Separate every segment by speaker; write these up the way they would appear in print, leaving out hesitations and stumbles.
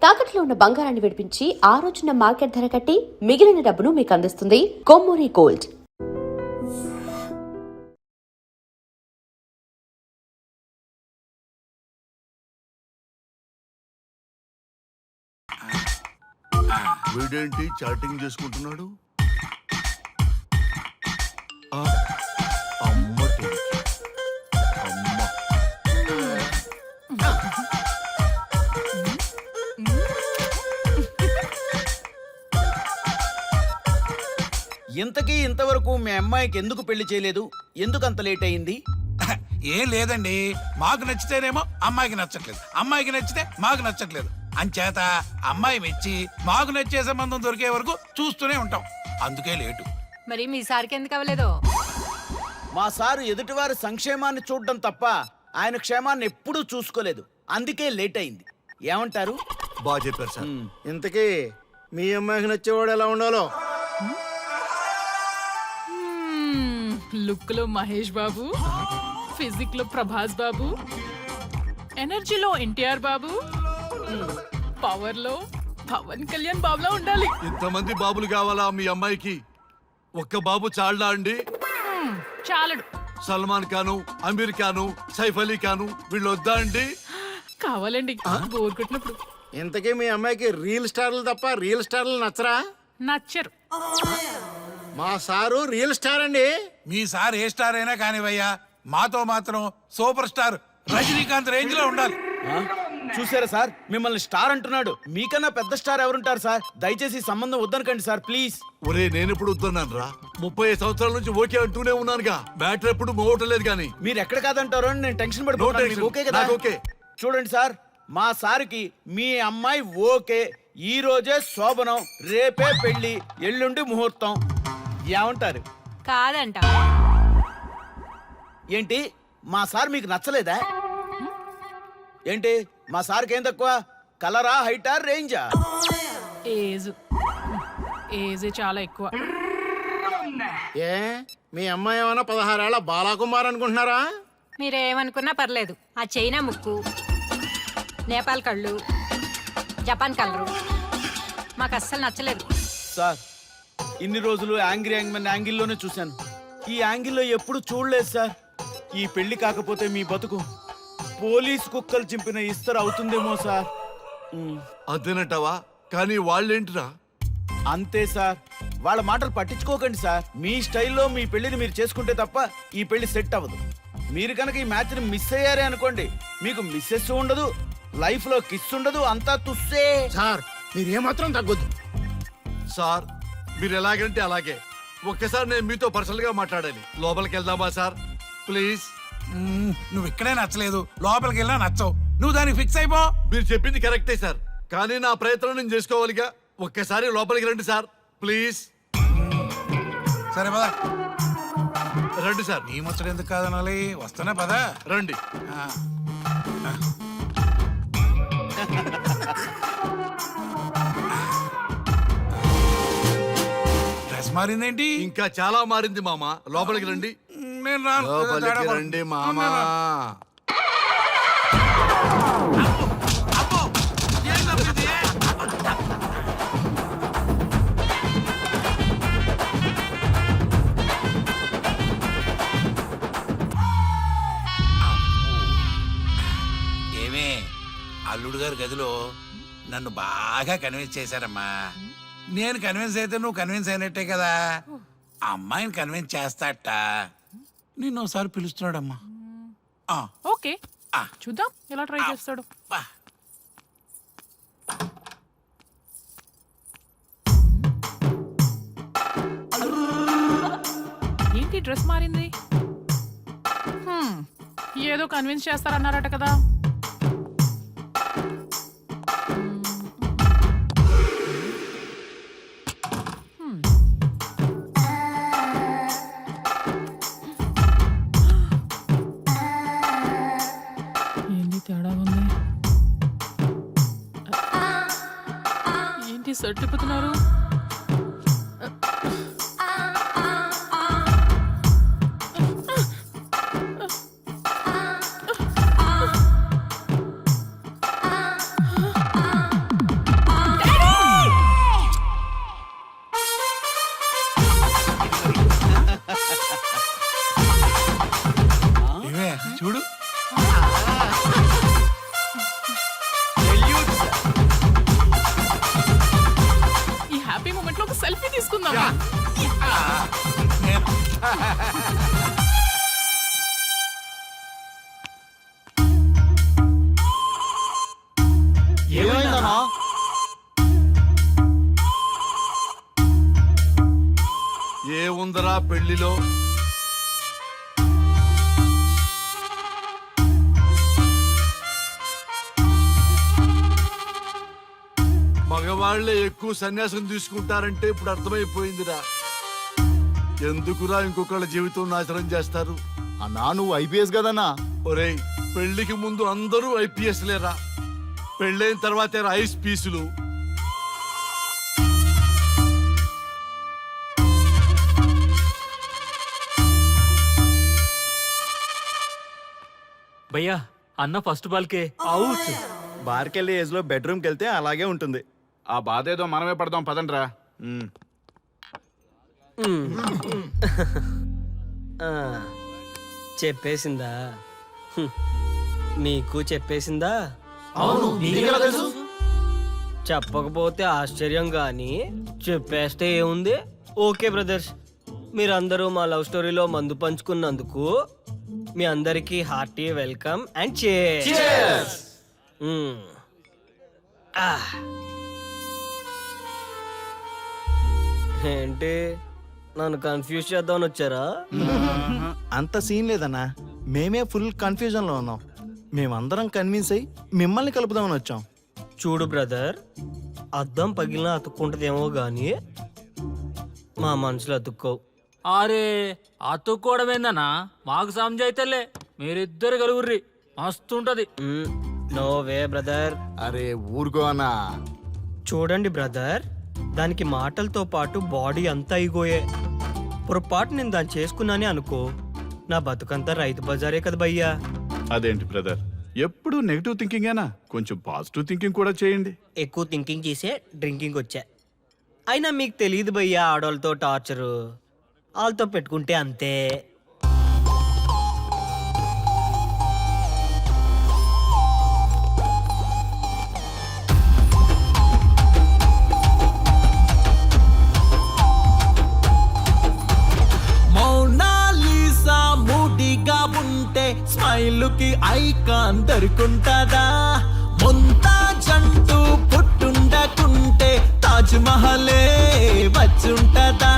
Speaker 1: తాకట్లో ఉన్న బంగారాన్ని విడిపించి ఆ రోజున మార్కెట్ ధర కట్టి మిగిలిన డబ్బును మీకు అందిస్తుంది కొమ్మూరి గోల్డ్.
Speaker 2: వీడేంటి చాటింగ్ చేసుకుంటున్నాడు? అమ్మ
Speaker 3: ఇంతకీ ఇంతవరకు మీ అమ్మాయికి ఎందుకు పెళ్లి చేయలేదు? ఎందుకు అంత లేట్ అయింది?
Speaker 4: ఏం లేదండి, మాకు నచ్చితేనేమో అమ్మాయికి నచ్చట్లేదు, అమ్మాయికి నచ్చితే మాకు నచ్చట్లేదు. అంచేత అమ్మాయి మెచ్చి మాకు నచ్చే సంబంధం దొరికే వరకు చూస్తూనే ఉంటాం. అందుకే లేటు.
Speaker 5: మరి మీ సార్కి ఎందుకు అవ్వలేదు?
Speaker 3: మా సారు ఎదుటివారి సంక్షేమాన్ని చూడడం తప్ప ఆయన క్షేమాన్ని ఎప్పుడూ చూసుకోలేదు. అందుకే లేట్ అయింది. ఏమంటారు?
Speaker 2: బాగా చెప్పారు సార్.
Speaker 6: ఇంతకీ మీ అమ్మాయికి నచ్చేవాడు ఎలా ఉండాలో?
Speaker 7: లుక్ లో మహేష్ బాబు, ఫిజిక్ లో ప్రభాస్ బాబు, ఎనర్జీలో ఎన్టీఆర్ బాబు, పవర్ లో పవన్ కళ్యాణ్ బాబులా ఉండాలి.
Speaker 2: ఇంతమంది బాబులు కావాలా మీ అమ్మాయికి? ఒక్క బాబు చాళ్ళా అండి?
Speaker 7: చాలడు.
Speaker 2: సల్మాన్ ఖాను, అమీర్ ఖాను, సైఫ్ అలీ ఖాను వీళ్ళు వద్దా అండి?
Speaker 7: కావాలండి బోర్ కొట్టినప్పుడు.
Speaker 6: ఇంతకీ మీ అమ్మాయికి రియల్ స్టార్లు తప్ప రియల్ స్టార్లు నచ్చరా?
Speaker 7: నచ్చరు.
Speaker 6: మా సారు రియల్ స్టార్ అండి.
Speaker 4: మీ సార్ ఏ స్టార్ అయినా కానివయ్యా, మాతో మాత్రం సూపర్ స్టార్ రజనీకాంత్ రేంజ్ లో ఉండాలి.
Speaker 3: చూసారా సార్, మిమ్మల్ని స్టార్ అంటున్నాడు. మీకన్నా పెద్ద స్టార్ ఎవరుంటారు సార్? దయచేసి సంబంధం వద్దనకండి సార్, ప్లీజ్.
Speaker 2: ఒరే నేను ఎప్పుడు వద్దన్నాను రా? 35 సంవత్సరాల నుంచి ఓకే అంటూనే ఉన్నానుగా. బ్యాటరీ ఎప్పుడు మోగటలేదు కానీ.
Speaker 3: మీరు ఎక్కడ కాదంటారో అని నేను టెన్షన్ పడిపోతాను. మీకు ఓకే కదా?
Speaker 2: ఓకే.
Speaker 3: చూడండి సార్, మా సార్కి మీ అమ్మాయి ఓకే. ఈ రోజే శోభనం, రేపే పెళ్లి, ఎల్లుండి ముహూర్తం. ఏమంటారు?
Speaker 5: కాదంట.
Speaker 3: ఏంటి, మా సార్ మీకు నచ్చలేదా? ఏంటి, మా సార్కి ఏం తక్కువ? కలరా, హైటా, రేంజా?
Speaker 7: ఏజ్ చాలా ఎక్కువ.
Speaker 6: ఏ మీ అమ్మాయి ఏమైనా 16 ఏళ్ల బాలాకుమార్ అనుకుంటున్నారా?
Speaker 5: మీరేమనుకున్నా పర్లేదు. ఆ చైనా ముక్కు, నేపాల్ కళ్ళు, జపాన్ కలరు మాకు అస్సలు నచ్చలేదు.
Speaker 3: సార్, ఇన్ని రోజులు యాంగ్రీ యాంగ్మెన్ యాంగిల్లోనే చూశాను. ఈ యాంగిల్లో ఎప్పుడు చూడలేదు సార్. ఈ పెళ్లి కాకపోతే మీ బతుకు పోలీస్ కుక్కలు చింపిన ఇస్తరు అవుతుందేమో సార్.
Speaker 2: అంతేనంటావా? కానీ వాళ్ళేంటిరా?
Speaker 3: అంతే సార్, వాళ్ళ మాటలు పట్టించుకోకండి సార్. మీ స్టైల్లో మీ పెళ్లిని మీరు చేసుకుంటే తప్ప ఈ పెళ్లి సెట్ అవ్వదు. మీరు కనుక ఈ మ్యాచ్ని మిస్ అయ్యారే అనుకోండి, మీకు మిస్సెస్ ఉండదు, లైఫ్ లో కిస్ ఉండదు, అంతా తుస్సే.
Speaker 6: సార్ మీరు ఏమాత్రం తగ్గొద్దు.
Speaker 2: సార్ మీరు ఎలాగంటే అలాగే. ఒక్కసారి నేను మీతో పర్సనల్ గా మాట్లాడాలి. లోపలికి వెళ్దామా సార్? ప్లీజ్.
Speaker 4: నువ్వు ఇక్కడే నచ్చలేదు, లోపలికి వెళ్ళినా నచ్చవు. నువ్వు దానికి ఫిక్స్ అయిపో.
Speaker 2: మీరు చెప్పింది కరెక్టే సార్, కానీ నా ప్రయత్నం నేను చేసుకోవాలిగా. ఒక్కసారి లోపలికి రండి సార్, ప్లీజ్.
Speaker 4: సరే పదా,
Speaker 2: రండి సార్.
Speaker 4: నీ ముచ్చట ఎందుకు కాదనాలి? వస్తానే పదా,
Speaker 2: రండి.
Speaker 4: డ్రెస్ మారిందేంటి?
Speaker 2: ఇంకా చాలా మారింది మామ. లోపలికి రండి.
Speaker 4: నేను రాను.
Speaker 2: లోపలికి రండి మామా.
Speaker 4: అబ్బో, ఏం తప్పింది? ఏమే, అల్లుడు గారి గదిలో నన్ను బాగా కన్విన్స్ చేశారమ్మా. నేను కన్విన్స్ అయితే నువ్వు కన్విన్స్ అయినట్టే కదా. అమ్మాయిని కన్విన్స్ చేస్తాట. నిన్ను ఒకసారి పిలుస్తున్నాడమ్మా.
Speaker 7: ఓకే, చూద్దాం ఎలా ట్రై చేస్తాడు. ఏంటి డ్రెస్ మారింది? ఏదో కన్విన్స్ చేస్తారన్నారట కదా. ఏంటి తేడా ఉంది? ఏంటి షర్ట్ తిప్పుతున్నారు?
Speaker 6: ఏమైందన్నా?
Speaker 2: ఏముందరా పెళ్లిలో? మగవాళ్లే ఎక్కువ సన్యాసం తీసుకుంటారంటే ఇప్పుడు అర్థమైపోయిందిరా. ఎందుకురా ఇంకొకళ్ళ జీవితం నాశనం చేస్తారు?
Speaker 6: అన్నా నువ్వు ఐపీఎస్ కదన్నా.
Speaker 2: ఒరేయ్, పెళ్లికి ముందు అందరూ ఐపీఎస్ లేరా, పెళ్ళైన తర్వాతే ఐస్ పీసులు.
Speaker 8: భయ్యా అన్న ఫస్ట్ బాల్కే అవుట్.
Speaker 9: బార్కెళ్ళి ఏజ్ లో బెడ్రూమ్కి వెళ్తే అలాగే ఉంటుంది.
Speaker 3: ఆ బాధ ఏదో మనమే పడదాం పదండ్రా.
Speaker 10: చెప్పేసిందా? మీకు చెప్పేసిందా?
Speaker 6: అవును, నీకెలా తెలుసు?
Speaker 10: చెప్పకపోతే ఆశ్చర్యం గాని చెప్పేస్తే ఏముంది. ఓకే బ్రదర్స్, మీరందరూ మా లవ్ స్టోరీలో మందు పంచుకున్నందుకు మీ అందరికీ హార్టీ వెల్కమ్ అండ్ చేర్స్. ఏంటి నన్ను కన్ఫ్యూజ్ చేద్దామని వచ్చారా?
Speaker 9: అంత సీన్ లేదన్నా, మేమే ఫుల్ కన్ఫ్యూజన్ లో ఉన్నాం. మేమందరం కన్విన్స్ అయ్యి మిమ్మల్ని కలుపుదామని వచ్చాం.
Speaker 10: చూడు బ్రదర్, అద్దం పగిలిన అతుక్కుంటదేమో గాని మా మనసులో అతుక్కోవు.
Speaker 8: అరే అతుక్కోవడమేందన్నా, మాకు సంజైతేలే, మీరిద్దరు కలుగుర్రి మస్తుంటది.
Speaker 10: No way brother.
Speaker 6: అరే ఊరుకో అన్నా.
Speaker 10: చూడండి బ్రదర్, దానికి మాటలతో పాటు బాడీ అంతా అయిపోయే. పొరపాటు నేను దాన్ని చేసుకున్నానే అనుకో, నా బతుకంతా రైతు బజారే కదా భయ్యా.
Speaker 11: అదేంటి బ్రదర్, ఎప్పుడు నెగిటివ్ థింకింగేనా? కొంచెం పాజిటివ్ థింకింగ్ కూడా చేయండి.
Speaker 10: ఎక్కువ థింకింగ్ చేసే డ్రింకింగ్ వచ్చా. అయినా మీకు తెలియదు భయ్యా ఆడవాళ్ళతో టార్చరు. వాళ్ళతో పెట్టుకుంటే అంతే.
Speaker 12: మౌనాలీసా మూడిగా ఉంటే స్మైలుకి ఐకాన్ దొరుకుంటదా? ముంతా జంటూ పుట్టుండకుంటే తాజ్ మహలే వచ్చుంటదా?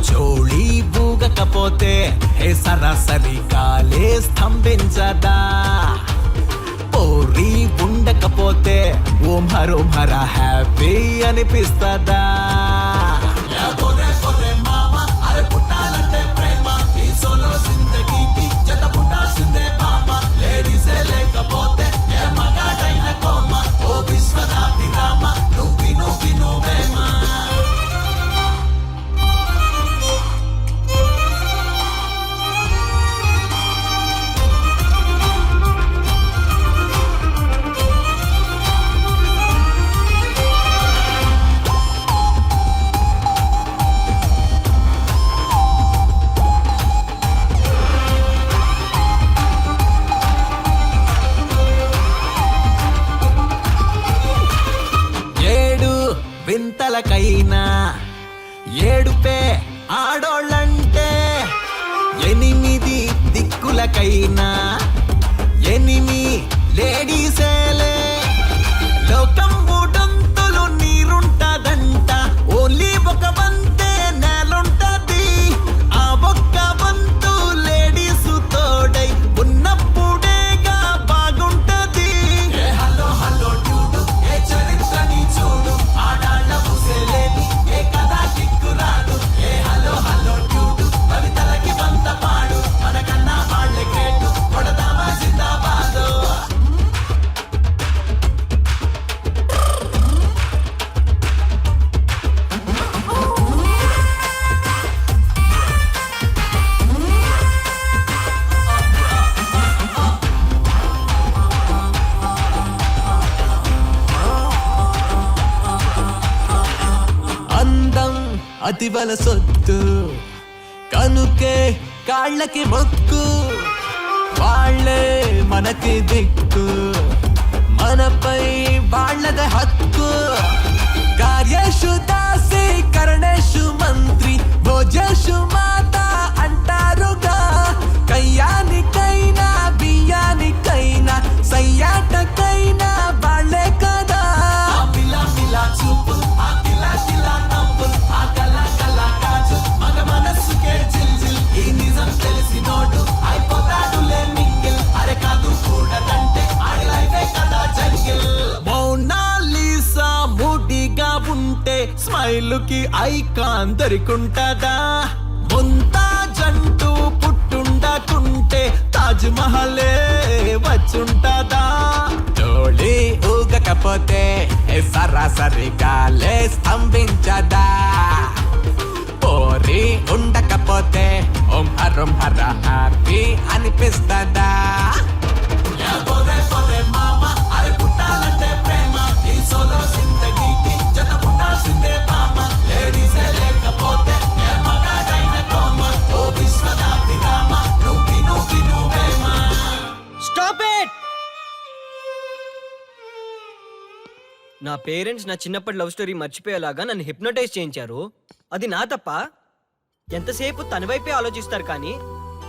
Speaker 12: చోళీ బూగకపోతే హే సరాసరి కాలే స్తంభించదా? పోరీ ఉండకపోతే ఓం హరోం హర హ్యాపీ అనిపిస్తదా? వింతలకైనా ఏడుపే ఆడోళ్ళంటే, 8 దిక్కులకైనా 8 లేడీసేలే. లోకం మూడొంతులు నీరుంటదంట, ఓన్లీ ఒక వంతే నేలుంటది. ఆ ఒక్క వంతు లేడీసు తోడై ఉన్నప్పుడేగా బాగుంటది. హలో హలో చూడు, ఏ చరిత్రని చూడు, ఆడాళ్ళ ముసలేని ఏ కథా కిక్కురాడు. ఏ హలో హలో చూడు, కవితలకి వంత పాడు, మనకన్నా వాళ్ళే గ్రేటు, కొడదామా జిందాబాదు. అందం అతివల సొత్తు, కనుకే కాళ్ళకి మొక్కు, వాళ్ళే మనకి దిక్కు, మనపై వాళ్ళద హక్కు. కార్యేషు దాసి కరణేషు మంత్రి, భోజేషు మాత అంటే స్మైలుకి ఐకాన్ దొరికుంటదా ముంతా జంటూ పుట్టుండకుంటే తాజ్ మహలే వచ్చుంటదా డోళీ ఊగకపోతే సరాసరిగా లే స్తంభించదా పోరి ఉండకపోతే ఓం హరం హర హ్యాపీ అనిపిస్తదా
Speaker 10: స్టాప్ ఇట్! నా పేరెంట్స్ నా చిన్నప్పటి లవ్ స్టోరీ మర్చిపోయేలాగా నన్ను హిప్నోటైజ్ చేయించారు. అది నా తప్ప? ఎంతసేపు తన వైపే ఆలోచిస్తారు కానీ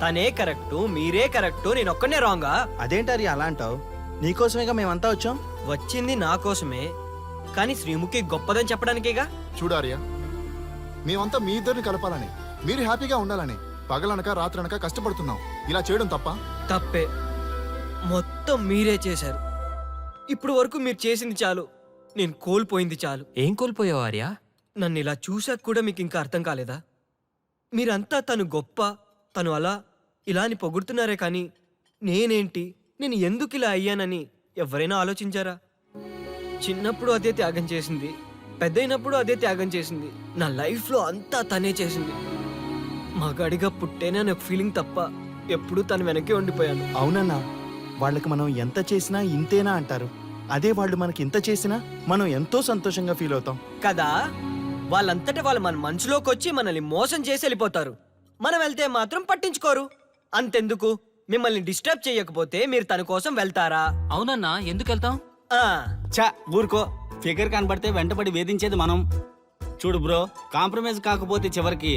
Speaker 10: తనే కరెక్టు, మీరే కరెక్టు, నేను ఒక్కనే రాంగా?
Speaker 9: అదేంటారి అలా అంటావు? నీకోసమేగా మేమంతా వచ్చాం.
Speaker 10: వచ్చింది నా కోసమే, కానీ శ్రీముఖి గొప్పదని చెప్పడానికేగా.
Speaker 13: చూడారియా, మేమంతా మీ ఇద్దరిని కలపాలని, మీరు హ్యాపీగా ఉండాలని పగలనక రాత్రనక కష్టపడుతున్నాం. ఇలా చేయడం తప్ప?
Speaker 10: తప్పే. మొత్తం మీరే చేశారు. ఇప్పుడు వరకు మీరు చేసింది చాలు, నేను కోల్పోయింది చాలు.
Speaker 8: ఏం కోల్పోయావు ఆర్య?
Speaker 10: నన్ను ఇలా చూశాక కూడా మీకు ఇంకా అర్థం కాలేదా? మీరంతా తను గొప్ప, తను అలా ఇలా అని పొగుడుతున్నారే కానీ నేనేంటి, నేను ఎందుకు ఇలా అయ్యానని ఎవరైనా ఆలోచించారా? చిన్నప్పుడు అదే త్యాగం చేసింది, పెద్దయినప్పుడు అదే త్యాగం చేసింది. నా లైఫ్లో అంతా తనే చేసింది. మగాడిగా పుట్టేనే అనే ఫీలింగ్ తప్ప ఎప్పుడూ తను వెనకే ఉండిపోయాను.
Speaker 9: అవునన్నా, వాళ్ళకి మనం ఎంత చేసినా ఇంతేనా అంటారు. అదే వాళ్ళు మనకి ఇంత చేసినా మనం ఎంతో సంతోషంగా ఫీల్ అవుతాం
Speaker 10: కదా. వాళ్ళంతటా వాళ్ళు మన మనసులోకి వచ్చి మనల్ని మోసం చేసి వెళ్ళిపోతారు. మనం వెళ్తే మాత్రం పట్టించుకోరు. అంతెందుకు, మిమ్మల్ని డిస్టర్బ్ చేయకపోతే మీరు తన కోసం వెళ్తారా?
Speaker 8: అవునన్నా, ఎందుకు వెళ్తాం?
Speaker 3: చా ఊరుకో, ఫిగర్ కనబడితే వెంటబడి వేధించేది మనం. చూడు బ్రో, కాంప్రమైజ్ కాకపోతే చివరికి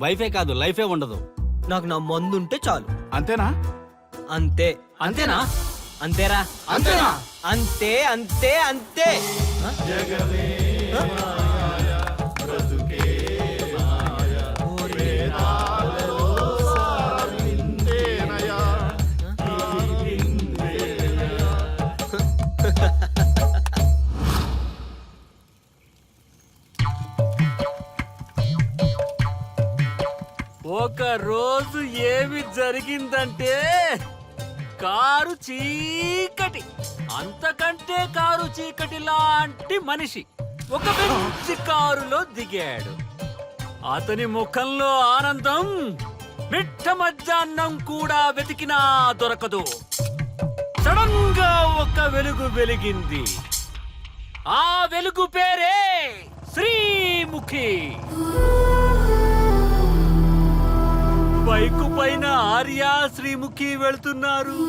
Speaker 3: వైఫే కాదు లైఫే ఉండదు.
Speaker 10: నాకు నా మందుంటే చాలు.
Speaker 11: అంతేనా?
Speaker 10: అంతే.
Speaker 8: అంతేనా?
Speaker 10: అంతేరా?
Speaker 13: అంతేనా?
Speaker 10: అంతే అంతే అంతే.
Speaker 8: ఒక రోజు ఏమి జరిగిందంటే, కారు చీకటి, అంతకంటే కారు చీకటి లాంటి మనిషి ఒక మంచి కారులో దిగాడు. అతని ముఖంలో ఆనందం మిట్ట మధ్యాహ్నం కూడా వెతికినా దొరకదు. సడన్ గా ఒక వెలుగు వెలిగింది. ఆ వెలుగు పేరే శ్రీముఖి. బైకు పైన ఆర్య, శ్రీముఖి వెళ్తున్నారు.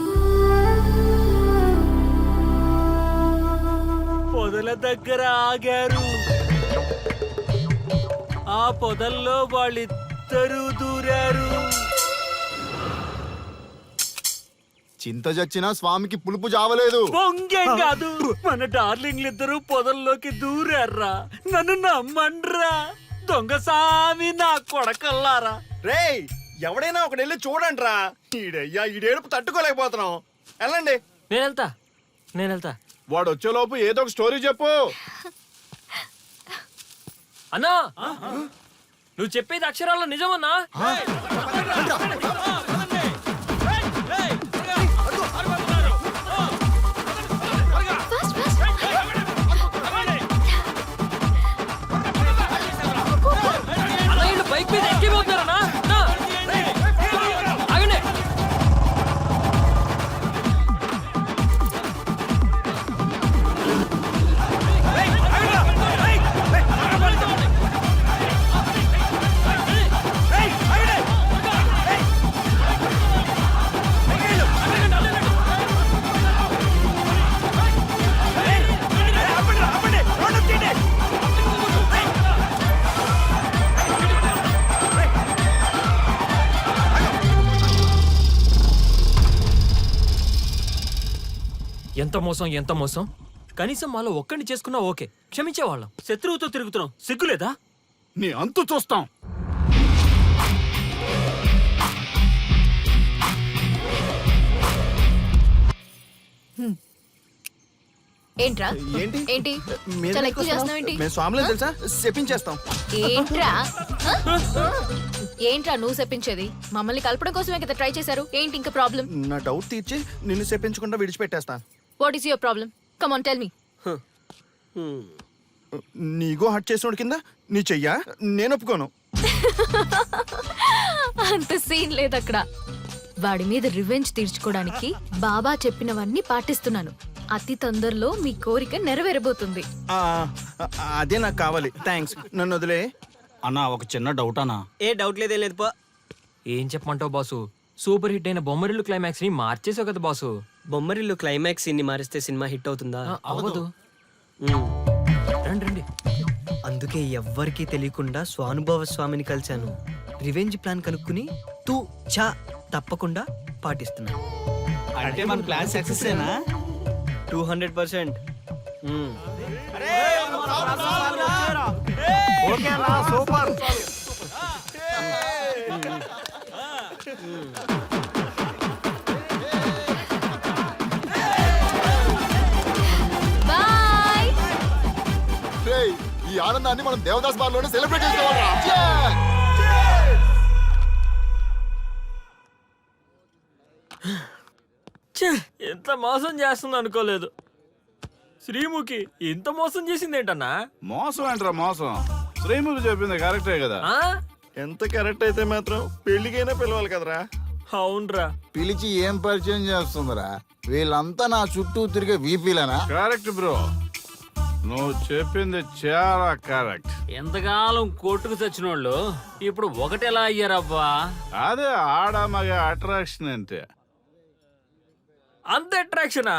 Speaker 8: పొదల దగ్గర ఆగారు. ఆ పొదల్లో వాళ్ళిద్దరూ దూరారు.
Speaker 13: చింత చచ్చినా స్వామికి పులుపు జావలేదు.
Speaker 8: పొంగేం కాదు, మన డార్లింగ్లిద్దరూ పొదల్లోకి దూరారా. నన్ను నమ్మండ్రా, దొంగ సామి నా కొడకల్లారా.
Speaker 9: రేయ్, ఎవడైనా ఒకటి వెళ్ళి చూడండి రా. ఈడయ్యా, ఈడేడుపు తట్టుకోలేకపోతున్నాం. వెళ్ళండి.
Speaker 8: నేను వెళ్తా.
Speaker 11: వాడు వచ్చేలోపు ఏదో ఒక స్టోరీ చెప్పు.
Speaker 8: అన్నా, నువ్వు చెప్పేది అక్షరాల్లో నిజమన్నా? బైక్ మీద ఎక్కిపోతున్నారన్నా. ఆగండి. ఎంత మోసం, ఎంత మోసం. కనీసం మాలో ఒక్కడిని చేసుకున్నా ఓకే, క్షమించేవాళ్ళం. శత్రువుతో తిరుగుతున్నాం, సిగ్గులేదా?
Speaker 11: నీ అంతు చూస్తాం.
Speaker 14: ఏంట్రా
Speaker 9: ఏంటి?
Speaker 14: ఏంటి
Speaker 9: మీరు
Speaker 14: చాలా
Speaker 9: ఎందుకు
Speaker 14: ఎక్కువ
Speaker 9: వస్తున్నావు?
Speaker 14: చేస్తున్నావేంటి?
Speaker 9: మేము స్వామిలో తెలుసా చెప్పించేస్తాం.
Speaker 14: ఏంట్రా ఏంట్రా నువ్వు చెప్పించేది? మమ్మల్ని కలపడం కోసమే కదా ట్రై చేశారు. ఏంటి ఇంకా ప్రాబ్లం?
Speaker 9: నా డౌట్ తీర్చి నిన్ను చెప్పించకుండా విడిచిపెట్టేస్తా.
Speaker 14: What is your problem? Come on tell me.
Speaker 9: నీగో హట్ చేసినోడి కింద నీ చెయ్యా నేను ఒప్పుకోను.
Speaker 14: అంత సీన్ లేదు అక్కడ. వాడి మీద రివెంజ్ తీర్చుకోవడానికి బాబా చెప్పినవన్నీ పాటిస్తున్నాను. అతి తొందరలో మీ కోరిక నెరవేరబోతుంది.
Speaker 9: ఆ, అదే నాకు కావాలి. థ్యాంక్స్, నన్ను వదిలే.
Speaker 6: అన్నా ఒక చిన్న డౌట్ అన్నా.
Speaker 10: ఏ డౌట్ లేదేం లేదు పో.
Speaker 8: ఏం చెప్పమంటావు బాసు? సూపర్ హిట్ అయిన బొమ్మరిల్లు క్లైమాక్స్ ని మార్చేసావు కదా బాసు.
Speaker 10: బొమ్మరిల్లు క్లైమాక్స్ ఇన్ని మారిస్తే సినిమా హిట్ అవుతుందా?
Speaker 8: అవ్వదు. రండి రండి.
Speaker 10: అందుకే ఎవ్వరికీ తెలియకుండా స్వానుభవ స్వామిని కలిశాను. రివెంజ్ ప్లాన్ కనుక్కుని తూ చా తప్పకుండా పాటిస్తున్నాను.
Speaker 3: అంటే మన ప్లాన్ సక్సెస్ ఏనా?
Speaker 10: 200%.
Speaker 9: సూపర్.
Speaker 14: బాయ్.
Speaker 13: రేయ్, ఈ ఆనందాన్ని మనం దేవదాస్ బార్ లోనే సెలబ్రేట్ చేసుకోవాలరా.
Speaker 8: ఎంత మోసం చేస్తుంది అనుకోలేదు. శ్రీముఖి ఇంత మోసం చేసింది ఏంటన్నా?
Speaker 11: మోసం ఏంట్రా మోసం? శ్రీముఖి చెప్పింది కరెక్టే కదా.
Speaker 9: ఎంత కరెక్ట్ అయితే మాత్రం పెళ్లికైనా పిలవాలి కదరా.
Speaker 8: అవునరా.
Speaker 13: పిలిచి ఏం పరిచయం చేస్తుందిరా? వీళ్ళంతా నా చుట్టూ తిరిగే వీపీలేనా?
Speaker 11: కరెక్ట్ బ్రో, నువ్వు చెప్పింది చాలా కరెక్ట్.
Speaker 8: ఎంతకాలం కొట్టుకు చచ్చిన వాళ్ళు ఇప్పుడు ఒకటెలా అయ్యారబ్బా?
Speaker 11: అదే ఆడ మగ అట్రాక్షన్ అంటే.
Speaker 8: అంత అట్రాక్షనా?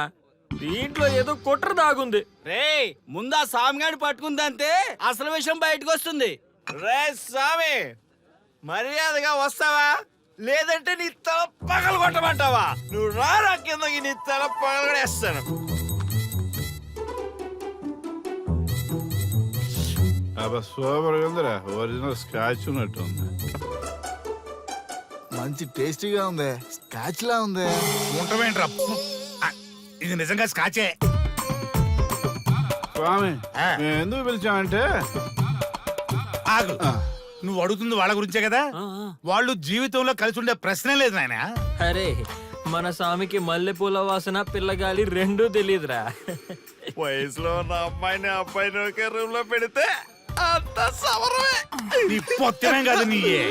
Speaker 8: దీంట్లో ఏదో కుట్ర దాగుంది.
Speaker 3: రే ముందా సామిగాడి పట్టుకుందంతే అసలు విషయం బయటకు వస్తుంది. రే స్వామి, మర్యాదగా వస్తావా లేదంటే నీ తల పగలు కొట్టమంటావా? నువ్వు రారా కిందకి, నీ తల పగలగడేస్తాను.
Speaker 11: అబ్బా సూపర్ ఉందిరా, ఒరిజినల్ స్కాచ్ ఉన్నట్టుంది.
Speaker 13: మంచి టేస్టీగా ఉంది. స్కాచ్ లా ఉంది.
Speaker 4: ఉంటామేంట్రా? ఇది నిజంగా స్కాచే.
Speaker 11: స్వామి మేము ఎందుకు పిలిచామంటే,
Speaker 4: ఆగు, నువ్వు అడుగుతుంది వాళ్ళ గురించే కదా. వాళ్ళు జీవితంలో కలిసి ఉండే ప్రశ్నే లేదు నాయన.
Speaker 8: అరే మన స్వామికి మల్లెపూల వాసన పిల్లగాలి రెండూ తెలియదురా.
Speaker 9: వయసులో ఉన్న అమ్మాయిని అబ్బాయిని ఒకే రూమ్ లో పెడితే అంత సవరమే.
Speaker 4: నీ పొత్తమే కాదు నీయే.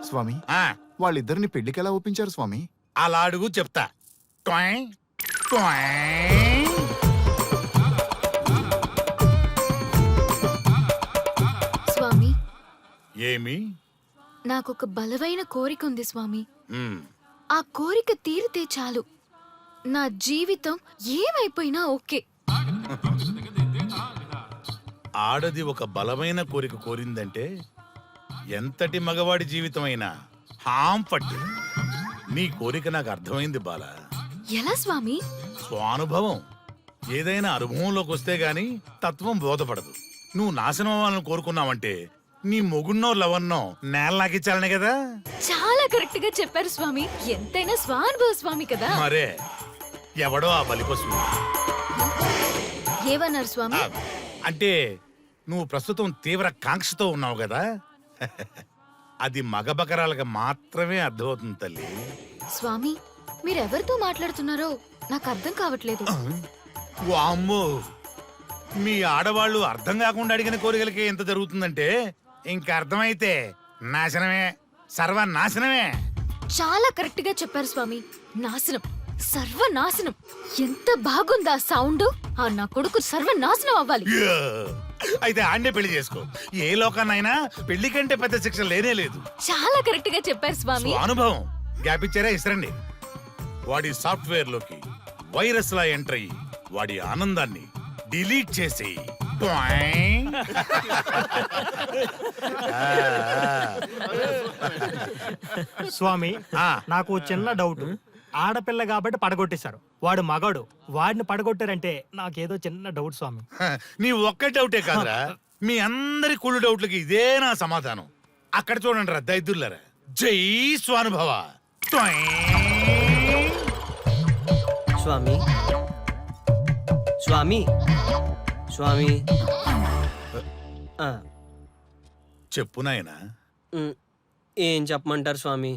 Speaker 13: స్వామి,
Speaker 4: ఆ,
Speaker 13: వాళ్ళిద్దరిని పెళ్లికి ఎలా ఒప్పించారు స్వామి?
Speaker 4: అలా అడుగు చెప్తా. ట్వాయ్, ట్వాయ్.
Speaker 14: స్వామి,
Speaker 4: ఏమి?
Speaker 14: నాకొక బలమైన కోరిక ఉంది స్వామి.
Speaker 4: ఉమ్,
Speaker 14: ఆ కోరిక తీరితే చాలు. నా జీవితం ఏమైపోయినా ఓకే.
Speaker 4: ఆడది ఒక బలమైన కోరిక కోరిందంటే ఎంతటి మగవాడి జీవితమైనా హాం పట్టు. నీ కోరిక నాకు అర్థమైంది బాల.
Speaker 14: ఎలా స్వామి?
Speaker 4: స్వానుభవం. ఏదైనా అనుభవంలోకి వస్తే గాని తత్వం బోధపడదు. నువ్వు నాశనం అవ్వాలని కోరుకున్నావంటే నీ మొగున్నో లవన్నో నేలలాగిచ్చాలనే కదా.
Speaker 14: చాలా కరెక్ట్ గా చెప్పారు స్వామి. ఎంతైనా స్వానుభవ స్వామి కదా.
Speaker 4: మరే ఎవడో ఆ బలిపశువు.
Speaker 14: ఏమన్నారు స్వామి?
Speaker 4: అంటే నువ్వు ప్రస్తుతం తీవ్ర కాంక్షతో ఉన్నావు కదా. అది మగ బకరాలకు మాత్రమే అర్థమవుతుంది తల్లి.
Speaker 14: స్వామి, మీరెవరితో మాట్లాడుతున్నారో నాకు అర్థం కావట్లేదు.
Speaker 4: వామ్మో, మీ ఆడవాళ్ళు అర్థం కాకుండా అడిగిన కోరికలకి ఎంత జరుగుతుందంటే ఇంకా అర్థమైతే నాశనమే, సర్వనాశనమే.
Speaker 14: చాలా కరెక్ట్ గా చెప్పారు స్వామి. నాశనం, సర్వనాశనం. ఎంత బాగుందా సౌండ్? ఆ నా కొడుకు సర్వనాశనం అవ్వాలి.
Speaker 4: యా! అయితే ఆండే పెళ్లి చేసుకో. ఏ లోకాన్నైనా పెళ్లి కంటే పెద్ద శిక్ష లేనే లేదు.
Speaker 14: చాలా కరెక్ట్ గా చెప్పారు స్వామి.
Speaker 4: అనుభవం గ్యాప్ ఇచ్చారా? ఇసరండి. వాడి సాఫ్ట్వేర్ లోకి వైరస్ లా ఎంటర్ అయ్యి వాడి ఆనందాన్ని డిలీట్ చేసి
Speaker 6: స్వామి నాకు చిన్న డౌట్. ఆడపిల్ల కాబట్టి పడగొట్టేశారు, వాడు మగాడు, వాడిని పడగొట్టారంటే నాకేదో చిన్న డౌట్ స్వామి.
Speaker 4: నీ ఒక్క డౌటే కాదురా, మీ అందరి కుళ్ళు డౌట్లకి ఇదే నా సమాధానం. అక్కడ చూడండి రా దైదుర్లరా. జై స్వానుభవ.
Speaker 10: స్వామి స్వామి స్వామి ఆ,
Speaker 4: చెప్పు నాయనా
Speaker 10: ఏం చెప్పమంటారు స్వామి